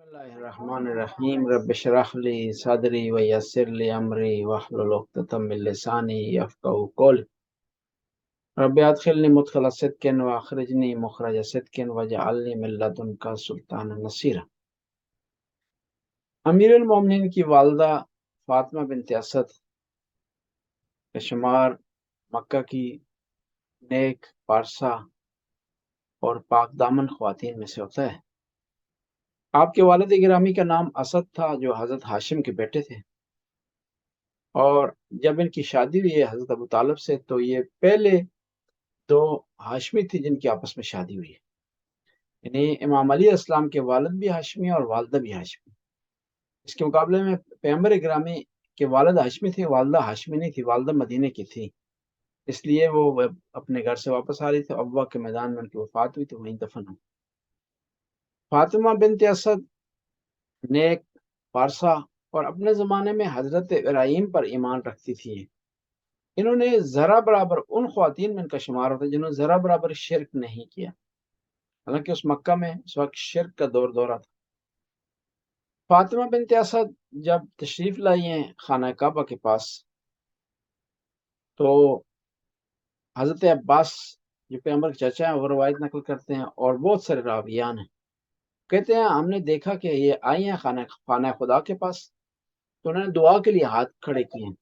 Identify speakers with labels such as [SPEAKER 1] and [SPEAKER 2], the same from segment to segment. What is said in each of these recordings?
[SPEAKER 1] اللہ الرحمن الرحیم رب اشرح لی صدری ویسر لی امری واحلل عقدۃ من لسانی یفقهوا قولی رب ادخلنی مدخل صدق واخرجنی مخرج صدق واجعلنی من لدنک سلطانا نصیرا۔ امیر المومنین کی والدہ فاطمہ بنت اسد کا شمار مکہ کی نیک، پارسا اور پاک دامن خواتین میں سے ہوتا ہے۔ آپ کے والد گرامی کا نام اسد تھا، جو حضرت ہاشم کے بیٹے تھے، اور جب ان کی شادی ہوئی ہے حضرت ابو طالب سے، تو یہ پہلے دو ہاشمی تھی جن کی آپس میں شادی ہوئی ہے۔ یعنی امام علی علیہ السلام کے والد بھی ہاشمی اور والدہ بھی ہاشمی۔ اس کے مقابلے میں پیغمبر گرامی کے والد ہاشمی تھے، والدہ ہاشمی نہیں تھی، والدہ مدینے کی تھی، اس لیے وہ اپنے گھر سے واپس آ رہی تھی، ابوا کے میدان میں ان کی وفات ہوئی تو وہیں دفن ہوئی۔ فاطمہ بنت اسد نیک، پارسا اور اپنے زمانے میں حضرت ابراہیم پر ایمان رکھتی تھی۔ انہوں نے ذرا برابر ان خواتین میں ان کا شمار ہوتا ہے جنہوں نے ذرا برابر شرک نہیں کیا، حالانکہ اس مکہ میں اس وقت شرک کا دورہ تھا۔ فاطمہ بنت اسد جب تشریف لائی ہیں خانہ کعبہ کے پاس، تو حضرت عباس جو پیغمبر کے چچا ہیں وہ روایت نقل کرتے ہیں، اور بہت سارے راویان ہیں، کہتے ہیں ہم نے دیکھا کہ یہ آئی ہیں خانہ خدا کے پاس، تو انہوں نے دعا کے لیے ہاتھ کھڑے کیے ہیں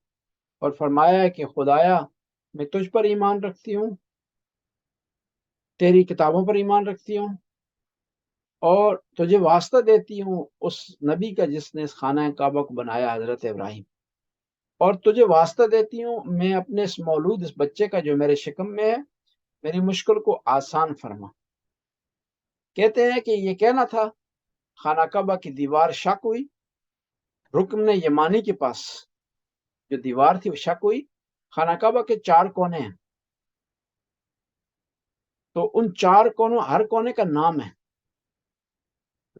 [SPEAKER 1] اور فرمایا ہے کہ خدایا میں تجھ پر ایمان رکھتی ہوں، تیری کتابوں پر ایمان رکھتی ہوں، اور تجھے واسطہ دیتی ہوں اس نبی کا جس نے اس خانہ کعبہ کو بنایا، حضرت ابراہیم، اور تجھے واسطہ دیتی ہوں میں اپنے اس مولود، اس بچے کا جو میرے شکم میں ہے، میری مشکل کو آسان فرما۔ کہتے ہیں کہ یہ کہنا تھا، خانہ کعبہ کی دیوار شق ہوئی، رکن یمانی کے پاس جو دیوار تھی وہ شق ہوئی۔ خانہ کعبہ کے 4 کونے ہیں، تو ان 4 کونوں، ہر کونے کا نام ہے۔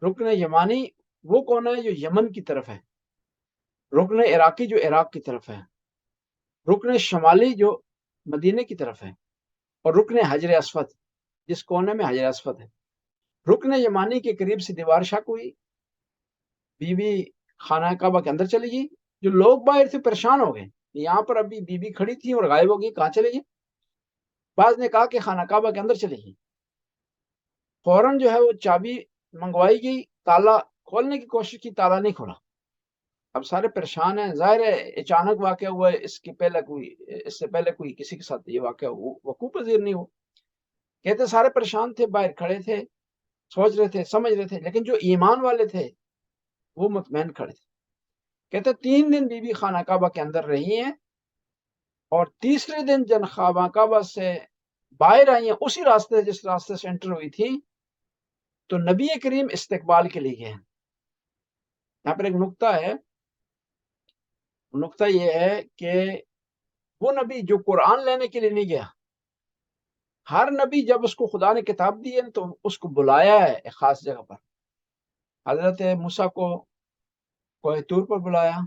[SPEAKER 1] رکن یمانی وہ کونا ہے جو یمن کی طرف ہے، رکن عراقی جو عراق کی طرف ہے، رکن شمالی جو مدینے کی طرف ہے، اور رکن حجر اسود جس کونے میں حجر اسود ہے۔ رکن یمانی کے قریب سے دیوار شق ہوئی، بی بی خانہ کعبہ کے اندر چلی گئی۔ جو لوگ باہر سے پریشان ہو گئے، یہاں پر ابھی بی بی کھڑی تھی اور غائب ہو گئی، کہاں چلے گئی؟ بعض نے کہا کہ خانہ کعبہ کے اندر چلے گئی۔ فوراً جو ہے وہ چابی منگوائی گئی، تالا کھولنے کی کوشش کی، تالا نہیں کھولا۔ اب سارے پریشان ہیں، ظاہر ہے اچانک واقعہ ہوا ہے، اس سے پہلے کوئی کسی کے ساتھ یہ واقعہ وقوع پذیر نہیں ہو۔ کہتے سارے پریشان تھے، باہر کھڑے تھے، سوچ رہے تھے، سمجھ رہے تھے، لیکن جو ایمان والے تھے وہ مطمئن کھڑے تھے۔ کہتے 3 دن بی بی خانہ کعبہ کے اندر رہی ہیں، اور تیسرے دن جن خانہ کعبہ سے باہر آئی ہیں، اسی راستے سے جس راستے سے انٹر ہوئی تھی، تو نبی کریم استقبال کے لیے گئے ہیں۔ یہاں پر ایک نقطہ ہے، نقطہ یہ ہے کہ وہ نبی جو قرآن لینے کے لیے نہیں گیا، ہر نبی جب اس کو خدا نے کتاب دی ہے تو اس کو بلایا ہے ایک خاص جگہ پر۔ حضرت موسیٰ کو کوہ طور پر بلایا،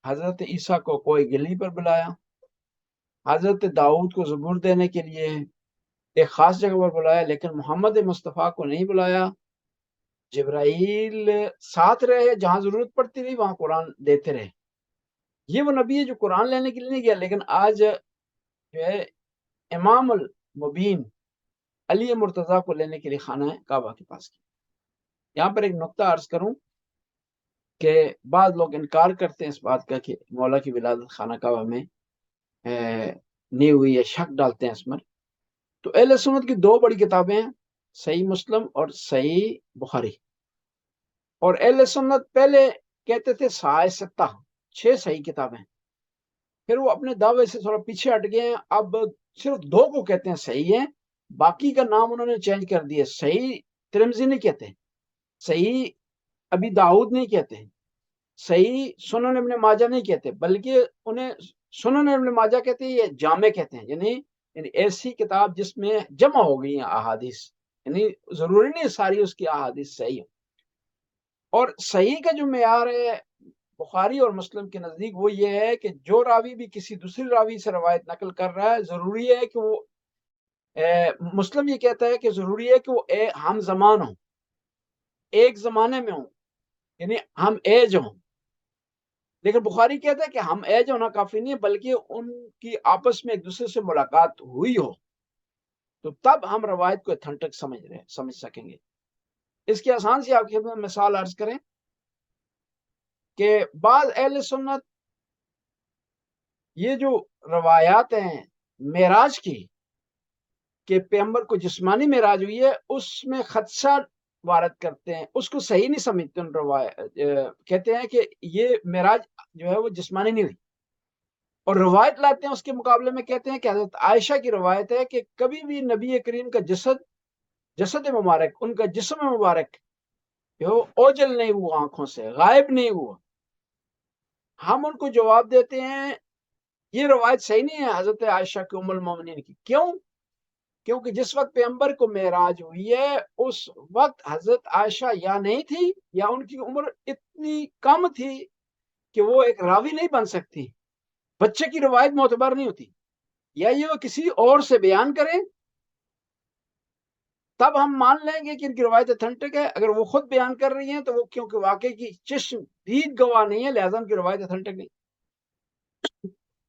[SPEAKER 1] حضرت عیسیٰ کو کوہ گلی پر بلایا، حضرت داؤد کو زبور دینے کے لیے ایک خاص جگہ پر بلایا، لیکن محمد مصطفیٰ کو نہیں بلایا۔ جبرائیل ساتھ رہے، جہاں ضرورت پڑتی رہی وہاں قرآن دیتے رہے۔ یہ وہ نبی ہے جو قرآن لینے کے لیے نہیں گیا، لیکن آج جو ہے امام المبین علی مرتضیٰ کو لینے کے لیے خانہ کعبہ کے پاس گیا۔ یہاں پر ایک نقطہ عرض کروں کہ بعض لوگ انکار کرتے ہیں اس بات کا کہ مولا کی ولادت خانہ کعبہ میں نہیں ہوئی ہے، شک ڈالتے ہیں اس میں۔ تو اہل سنت کی 2 بڑی کتابیں ہیں، صحیح مسلم اور صحیح بخاری، اور اہل سنت پہلے کہتے تھے 6 صحیح کتابیں، پھر وہ اپنے دعوے سے تھوڑا پیچھے ہٹ گئے ہیں، اب صرف 2 کو کہتے ہیں صحیح ہیں، باقی کا نام انہوں نے چینج کر دیا۔ صحیح ترمذی نہیں کہتے، صحیح ابی داؤد نہیں کہتے، صحیح سنن ابن ماجہ نہیں کہتے، بلکہ انہیں سنن ابن ماجہ کہتے ہیں، یہ جامع کہتے ہیں، یعنی ایسی کتاب جس میں جمع ہو گئی ہیں احادیث، یعنی ضروری نہیں ساری اس کی احادیث صحیح ہو۔ اور صحیح کا جو معیار ہے بخاری اور مسلم کے نزدیک وہ یہ ہے کہ جو راوی بھی کسی دوسری راوی سے روایت نقل کر رہا ہے، ضروری ہے کہ وہ مسلم یہ کہتا ہے کہ ضروری ہے کہ وہ ہم زمان ہوں، ایک زمانے میں ہوں، یعنی ہم ایج ہوں. لیکن بخاری کہتا ہے کہ ہم ایج ہونا کافی نہیں ہے، بلکہ ان کی آپس میں ایک دوسرے سے ملاقات ہوئی ہو، تو تب ہم روایت کو اتھینٹک سمجھ سکیں گے. اس کی آسان سی آپ کی خدمت میں مثال عرض کریں کہ بعض اہل سنت یہ جو روایات ہیں معراج کی کہ پیغمبر کو جسمانی معراج ہوئی ہے، اس میں خدشہ وارد کرتے ہیں، اس کو صحیح نہیں سمجھتے. ان کہتے ہیں کہ یہ معراج جو ہے وہ جسمانی نہیں ہوئی، اور روایت لاتے ہیں اس کے مقابلے میں. کہتے ہیں کہ حضرت عائشہ کی روایت ہے کہ کبھی بھی نبی کریم کا جسد مبارک، ان کا جسم مبارک جو اوجل نہیں ہوا، آنکھوں سے غائب نہیں ہوا. ہم ان کو جواب دیتے ہیں یہ روایت صحیح نہیں ہے حضرت عائشہ کی ام المومنین کی. کیوں؟ کیونکہ جس وقت پیغمبر کو معراج ہوئی ہے اس وقت حضرت عائشہ یا نہیں تھی، یا ان کی عمر اتنی کم تھی کہ وہ ایک راوی نہیں بن سکتی. بچے کی روایت معتبر نہیں ہوتی، یا یہ وہ کسی اور سے بیان کریں تب ہم مان لیں گے کہ ان کی روایت اتھینٹک ہے. اگر وہ خود بیان کر رہی ہیں تو وہ کیونکہ واقعے کی چشم دید گواہ نہیں ہے، لہذا ان کی روایت اتھینٹک نہیں.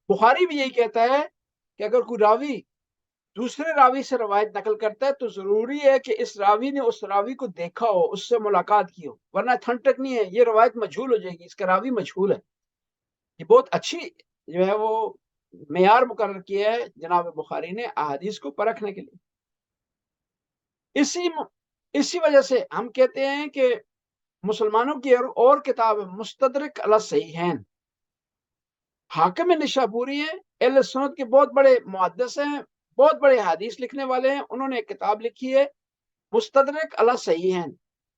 [SPEAKER 1] بخاری بھی یہی کہتا ہے کہ اگر کوئی راوی دوسرے راوی سے روایت نقل کرتا ہے تو ضروری ہے کہ اس راوی نے اس راوی کو دیکھا ہو، اس سے ملاقات کی ہو، ورنہ اتھینٹک نہیں ہے. یہ روایت مجہول ہو جائے گی، اس کا راوی مجہول ہے. یہ بہت اچھی جو ہے وہ معیار مقرر کیا ہے جناب بخاری نے احادیث کو پرکھنے کے لیے. اسی وجہ سے ہم کہتے ہیں کہ مسلمانوں کی اور کتاب مستدرک علی الصحیحین، حاکم نشاپوری ہیں، اہل سنت کے بہت بڑے محدث ہیں، بہت بڑے حدیث لکھنے والے ہیں. انہوں نے ایک کتاب لکھی ہے مستدرک علی الصحیحین،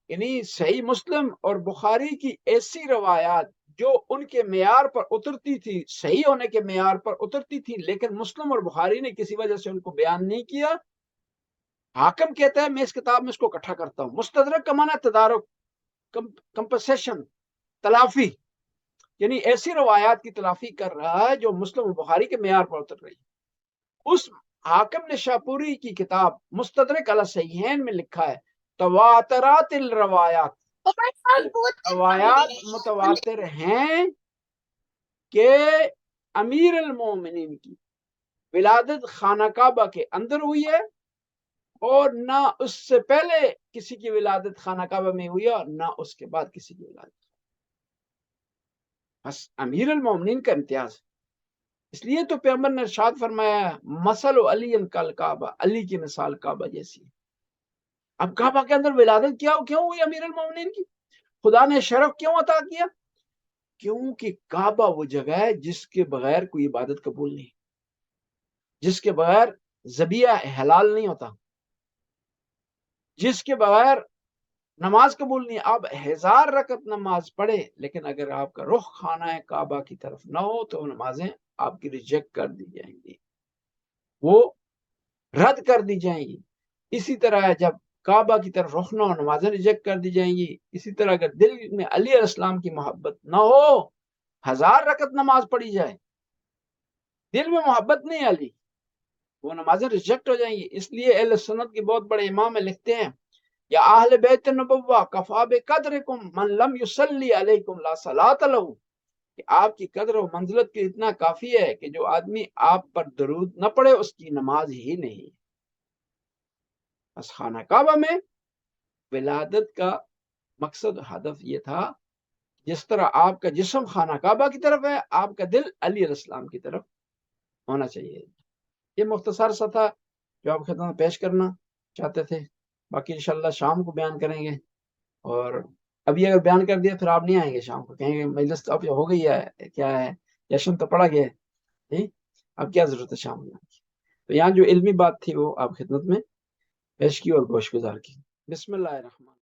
[SPEAKER 1] یعنی صحیح مسلم اور بخاری کی ایسی روایات جو ان کے معیار پر اترتی تھی، صحیح ہونے کے معیار پر اترتی تھی، لیکن مسلم اور بخاری نے کسی وجہ سے ان کو بیان نہیں کیا. حاکم کہتا ہے میں اس کتاب میں اس کو اکٹھا کرتا ہوں. مستدرک کا معنی تدارک، کمپنسیشن، تلافی، یعنی ایسی روایات کی تلافی کر رہا ہے جو مسلم و بخاری کے معیار پر اتر رہی ہے. اس حاکم نشاپوری کی کتاب مستدرک علی الصحیحین میں لکھا ہے تواترات الروایات، روایات متواتر ہیں کہ امیر المومنین کی ولادت خانہ کعبہ کے اندر ہوئی ہے، اور نہ اس سے پہلے کسی کی ولادت خانہ کعبہ میں ہوئی ہے، اور نہ اس کے بعد کسی کی ولادت. بس امیر المومنین کا امتیاز. اس لیے تو پیغمبر نے ارشاد فرمایا مثل علی کل کعبہ، علی کی مثال کعبہ جیسی ہے. اب کعبہ کے اندر ولادت کیوں ہوئی امیر المومنین کی؟ خدا نے شرف کیوں عطا کیا؟ کیونکہ کعبہ وہ جگہ ہے جس کے بغیر کوئی عبادت قبول نہیں، جس کے بغیر ذبیحہ حلال نہیں ہوتا، جس کے بغیر نماز قبول نہیں. آپ 1000 رکعت نماز پڑھے لیکن اگر آپ کا رخ خانہ کعبہ کی طرف نہ ہو تو نمازیں آپ کی ریجیکٹ کر دی جائیں گی، وہ رد کر دی جائیں گی. اسی طرح جب کعبہ کی طرف رخ نہ ہو نمازیں ریجیکٹ کر دی جائیں گی. اسی طرح اگر دل میں علی علیہ السلام کی محبت نہ ہو، 1000 رکعت نماز پڑھی جائے، دل میں محبت نہیں علی، وہ نمازیں ریجیکٹ ہو جائیں گی. اس لیے اہل سنت کے بہت بڑے امام لکھتے ہیں یا اہل بیت النبوہ کفا بقدرکم من لم یصلی علیکم لا صلاۃ لہ، کہ آپ کی قدر و منزلت کے اتنا کافی ہے کہ جو آدمی آپ پر درود نہ پڑھے اس کی نماز ہی نہیں. بس خانہ کعبہ میں ولادت کا مقصد ہدف یہ تھا جس طرح آپ کا جسم خانہ کعبہ کی طرف ہے، آپ کا دل علی علیہ السلام کی طرف ہونا چاہیے. یہ مختصر سا تھا جو آپ خدمت میں پیش کرنا چاہتے تھے. باقی انشاءاللہ شام کو بیان کریں گے، اور ابھی اگر بیان کر دیا پھر آپ نہیں آئیں گے شام کو، کہیں گے مجلس تو اب ہو گئی ہے، کیا ہے جشن تو پڑا گیا ہے، اب کیا ضرورت ہے شام میں. تو یہاں جو علمی بات تھی وہ آپ خدمت میں پیش کی اور گوش گزار کی. بسم اللہ الرحمن